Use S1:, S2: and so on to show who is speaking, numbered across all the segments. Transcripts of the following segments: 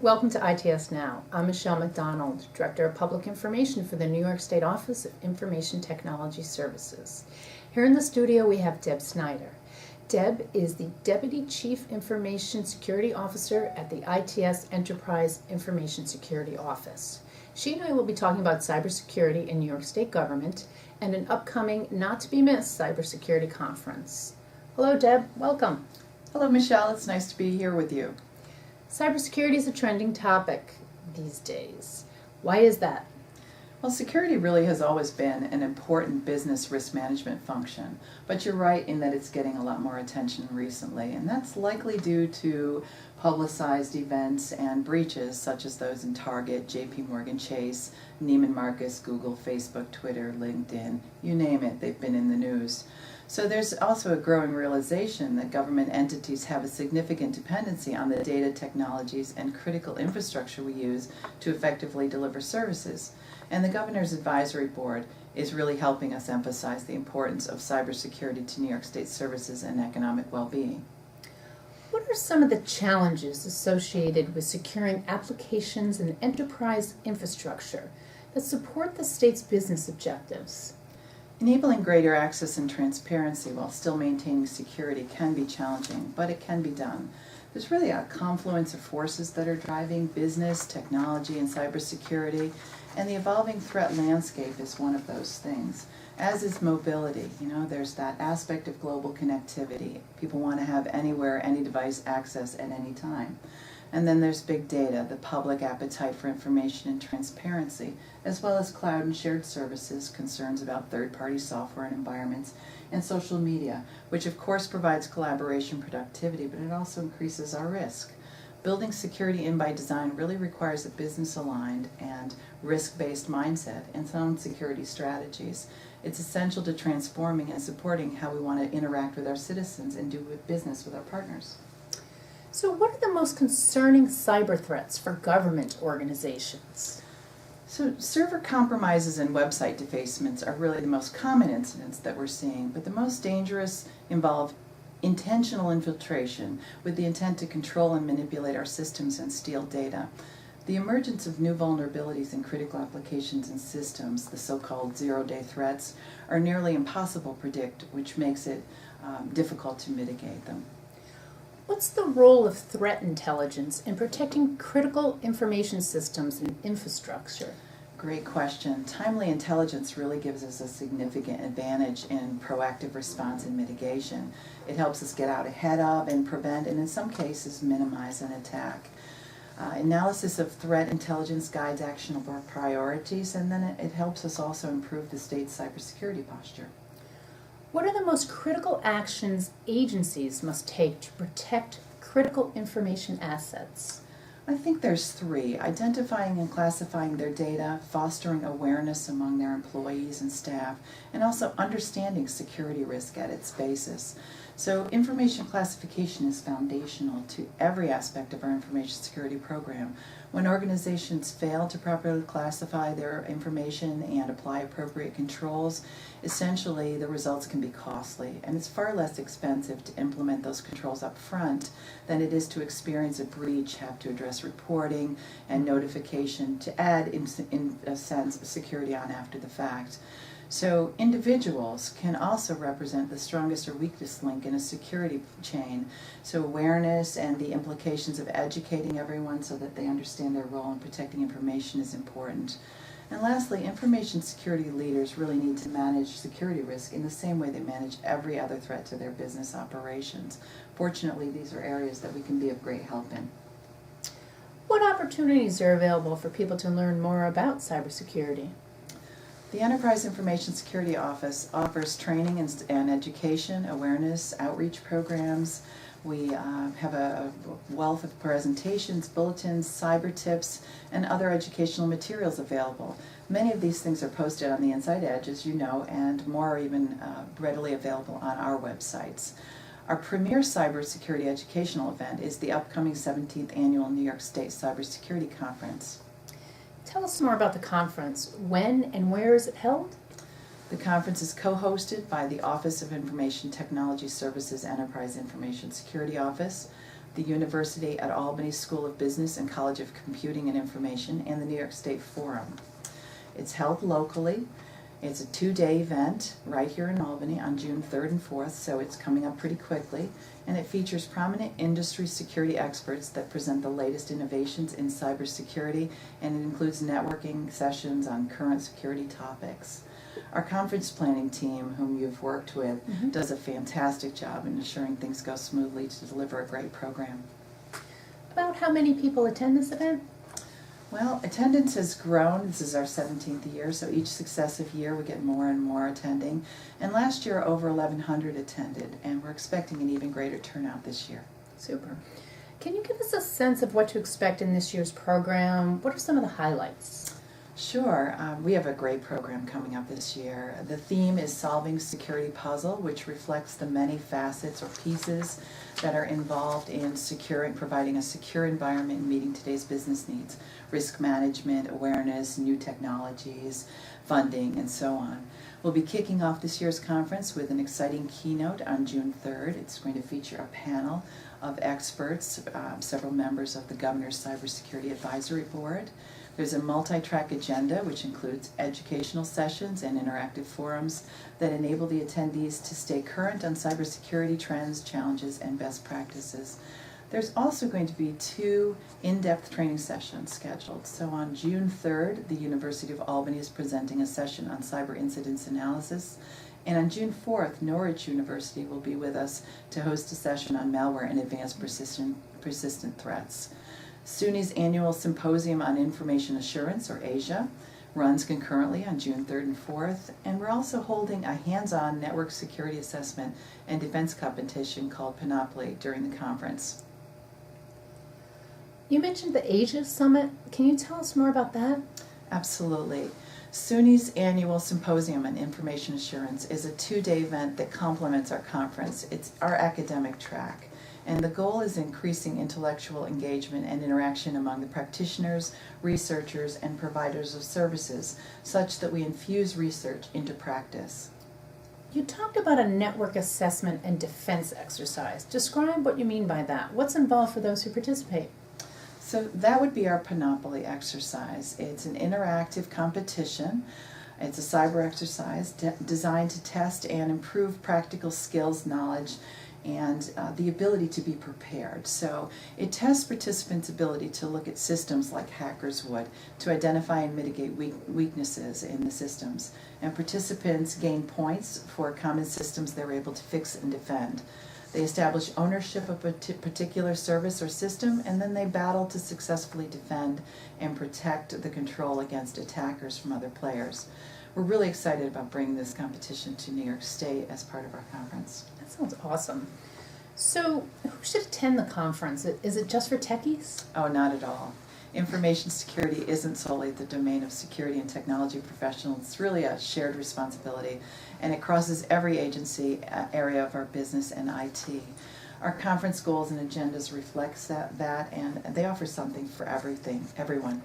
S1: Welcome to ITS Now. I'm Michelle McDonald, Director of Public Information for the New York State Office of Information Technology Services. Here in the studio we have Deb Snyder. Deb is the Deputy Chief Information Security Officer at the ITS Enterprise Information Security Office. She and I will be talking about cybersecurity in New York State government and an upcoming not-to-be-missed cybersecurity conference. Hello, Deb. Welcome.
S2: Hello, Michelle. It's nice to be here with you.
S1: Cybersecurity is a trending topic these days. Why is that?
S2: Well, security really has always been an important business risk management function, but you're right in that it's getting a lot more attention recently, and that's likely due to publicized events and breaches such as those in Target, JP Morgan Chase, Neiman Marcus, Google, Facebook, Twitter, LinkedIn, you name it, they've been in the news. So there's also a growing realization that government entities have a significant dependency on the data technologies and critical infrastructure we use to effectively deliver services. And the Governor's Advisory Board is really helping us emphasize the importance of cybersecurity to New York State services and economic well-being.
S1: What are some of the challenges associated with securing applications and enterprise infrastructure that support the state's business objectives?
S2: Enabling greater access and transparency while still maintaining security can be challenging, but it can be done. There's really a confluence of forces that are driving business, technology, and cybersecurity, and the evolving threat landscape is one of those things, as is mobility. There's that aspect of global connectivity. People want to have anywhere, any device access at any time. And then there's big data, the public appetite for information and transparency, as well as cloud and shared services, concerns about third-party software and environments, and social media, which of course provides collaboration productivity, but it also increases our risk. Building security in by design really requires a business-aligned and risk-based mindset and sound security strategies. It's essential to transforming and supporting how we want to interact with our citizens and do business with our partners.
S1: So what are the most concerning cyber threats for government organizations?
S2: So server compromises and website defacements are really the most common incidents that we're seeing, but the most dangerous involve intentional infiltration with the intent to control and manipulate our systems and steal data. The emergence of new vulnerabilities in critical applications and systems, the so-called zero-day threats, are nearly impossible to predict, which makes it difficult to mitigate them.
S1: What's the role of threat intelligence in protecting critical information systems and infrastructure?
S2: Great question. Timely intelligence really gives us a significant advantage in proactive response and mitigation. It helps us get out ahead of and prevent, and in some cases minimize an attack. Analysis of threat intelligence guides actionable priorities, and then it helps us also improve the state's cybersecurity posture.
S1: What are the most critical actions agencies must take to protect critical information assets?
S2: I think there's three: identifying and classifying their data, fostering awareness among their employees and staff, and also understanding security risk at its basis. So information classification is foundational to every aspect of our information security program. When organizations fail to properly classify their information and apply appropriate controls, essentially the results can be costly, and it's far less expensive to implement those controls up front than it is to experience a breach, have to address reporting and notification to add, in a sense, security on after the fact. So individuals can also represent the strongest or weakest link in a security chain. So awareness and the implications of educating everyone so that they understand their role in protecting information is important. And lastly, information security leaders really need to manage security risk in the same way they manage every other threat to their business operations. Fortunately, these are areas that we can be of great help in.
S1: What opportunities are available for people to learn more about cybersecurity?
S2: The Enterprise Information Security Office offers training and education, awareness, outreach programs. We have a wealth of presentations, bulletins, cyber tips, and other educational materials available. Many of these things are posted on the Inside Edge, as you know, and more are even readily available on our websites. Our premier cybersecurity educational event is the upcoming 17th Annual New York State Cybersecurity Conference.
S1: Tell us more about the conference. When and where is it held?
S2: The conference is co-hosted by the Office of Information Technology Services Enterprise Information Security Office, the University at Albany School of Business and College of Computing and Information, and the New York State Forum. It's held locally. It's a 2-day event right here in Albany on June 3rd and 4th, so it's coming up pretty quickly. And it features prominent industry security experts that present the latest innovations in cybersecurity, and it includes networking sessions on current security topics. Our conference planning team, whom you've worked with, does a fantastic job in ensuring things go smoothly to deliver a great program.
S1: About how many people attend this event?
S2: Well, attendance has grown. This is our 17th year, so each successive year we get more and more attending. And last year over 1,100 attended, and we're expecting an even greater turnout this year.
S1: Super. Can you give us a sense of what to expect in this year's program? What are some of the highlights?
S2: Sure. We have a great program coming up this year. The theme is Solving Security Puzzle, which reflects the many facets or pieces that are involved in providing a secure environment and meeting today's business needs. Risk management, awareness, new technologies, funding, and so on. We'll be kicking off this year's conference with an exciting keynote on June 3rd. It's going to feature a panel of experts, several members of the Governor's Cybersecurity Advisory Board. There's a multi-track agenda which includes educational sessions and interactive forums that enable the attendees to stay current on cybersecurity trends, challenges, and best practices. There's also going to be 2 in-depth training sessions scheduled. So on June 3rd, the University of Albany is presenting a session on cyber incidents analysis. And on June 4th, Norwich University will be with us to host a session on malware and advanced persistent threats. SUNY's annual Symposium on Information Assurance, or ASIA, runs concurrently on June 3rd and 4th, and we're also holding a hands-on network security assessment and defense competition called Panoply during the conference.
S1: You mentioned the Asia Summit. Can you tell us more about that?
S2: Absolutely. SUNY's annual Symposium on Information Assurance is a 2-day event that complements our conference. It's our academic track. And the goal is increasing intellectual engagement and interaction among the practitioners, researchers, and providers of services, such that we infuse research into practice.
S1: You talked about a network assessment and defense exercise. Describe what you mean by that. What's involved for those who participate?
S2: So that would be our Panoply exercise. It's an interactive competition. It's a cyber exercise designed to test and improve practical skills, knowledge, and the ability to be prepared. So it tests participants' ability to look at systems like hackers would, to identify and mitigate weaknesses in the systems. And participants gain points for common systems they're able to fix and defend. They establish ownership of a particular service or system, and then they battle to successfully defend and protect the control against attackers from other players. We're really excited about bringing this competition to New York State as part of our conference.
S1: That sounds awesome. So, who should attend the conference? Is it just for techies?
S2: Oh, not at all. Information security isn't solely the domain of security and technology professionals. It's really a shared responsibility, and it crosses every agency area of our business and IT. Our conference goals and agendas reflect that, and they offer something for everyone.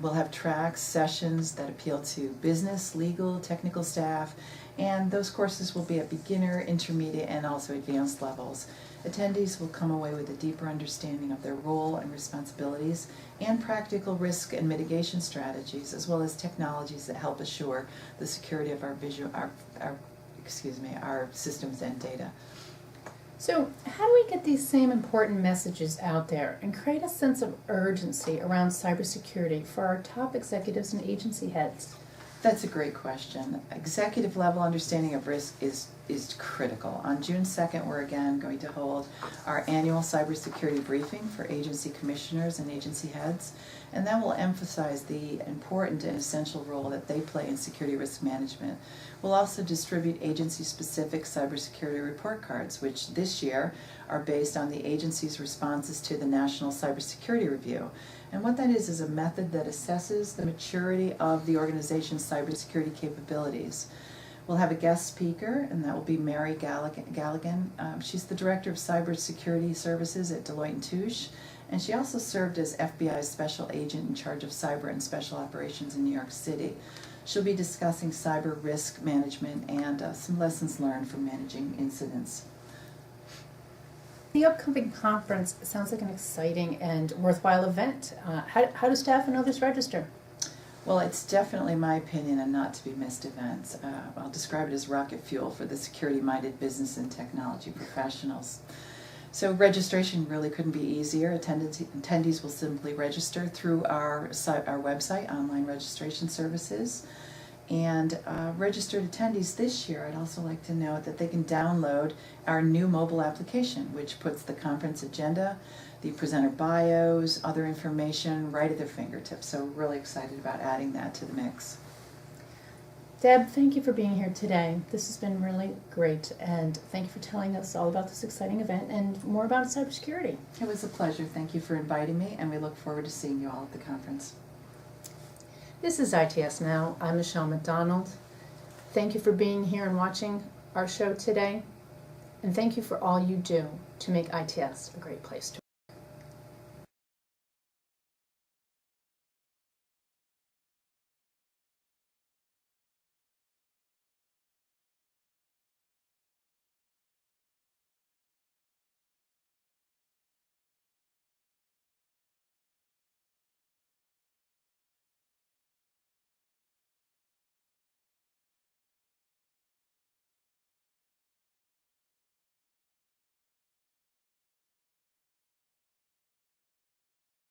S2: We'll have tracks, sessions that appeal to business, legal, technical staff, and those courses will be at beginner, intermediate, and also advanced levels. Attendees will come away with a deeper understanding of their role and responsibilities and practical risk and mitigation strategies, as well as technologies that help assure the security of our systems and data.
S1: So, how do we get these same important messages out there and create a sense of urgency around cybersecurity for our top executives and agency heads?
S2: That's a great question. Executive level understanding of risk is critical. On June 2nd, we're again going to hold our annual cybersecurity briefing for agency commissioners and agency heads, and that will emphasize the important and essential role that they play in security risk management. We'll also distribute agency-specific cybersecurity report cards, which this year are based on the agency's responses to the National Cybersecurity Review. And what that is a method that assesses the maturity of the organization's cybersecurity capabilities. We'll have a guest speaker, and that will be Mary Galligan. She's the Director of Cybersecurity Services at Deloitte & Touche, and she also served as FBI's Special Agent in charge of cyber and special operations in New York City. She'll be discussing cyber risk management and some lessons learned from managing incidents.
S1: The upcoming conference sounds like an exciting and worthwhile event. How do staff and others register?
S2: Well, it's definitely my opinion a not to be missed event. I'll describe it as rocket fuel for the security-minded business and technology professionals. So registration really couldn't be easier. Attendees will simply register through our website, online registration services. And registered attendees this year, I'd also like to note that they can download our new mobile application, which puts the conference agenda, the presenter bios, other information right at their fingertips. So we're really excited about adding that to the mix.
S1: Deb, thank you for being here today. This has been really great, and thank you for telling us all about this exciting event and more about cybersecurity.
S2: It was a pleasure. Thank you for inviting me, and we look forward to seeing you all at the conference.
S1: This is ITS Now. I'm Michelle McDonald. Thank you for being here and watching our show today, and thank you for all you do to make ITS a great place to work.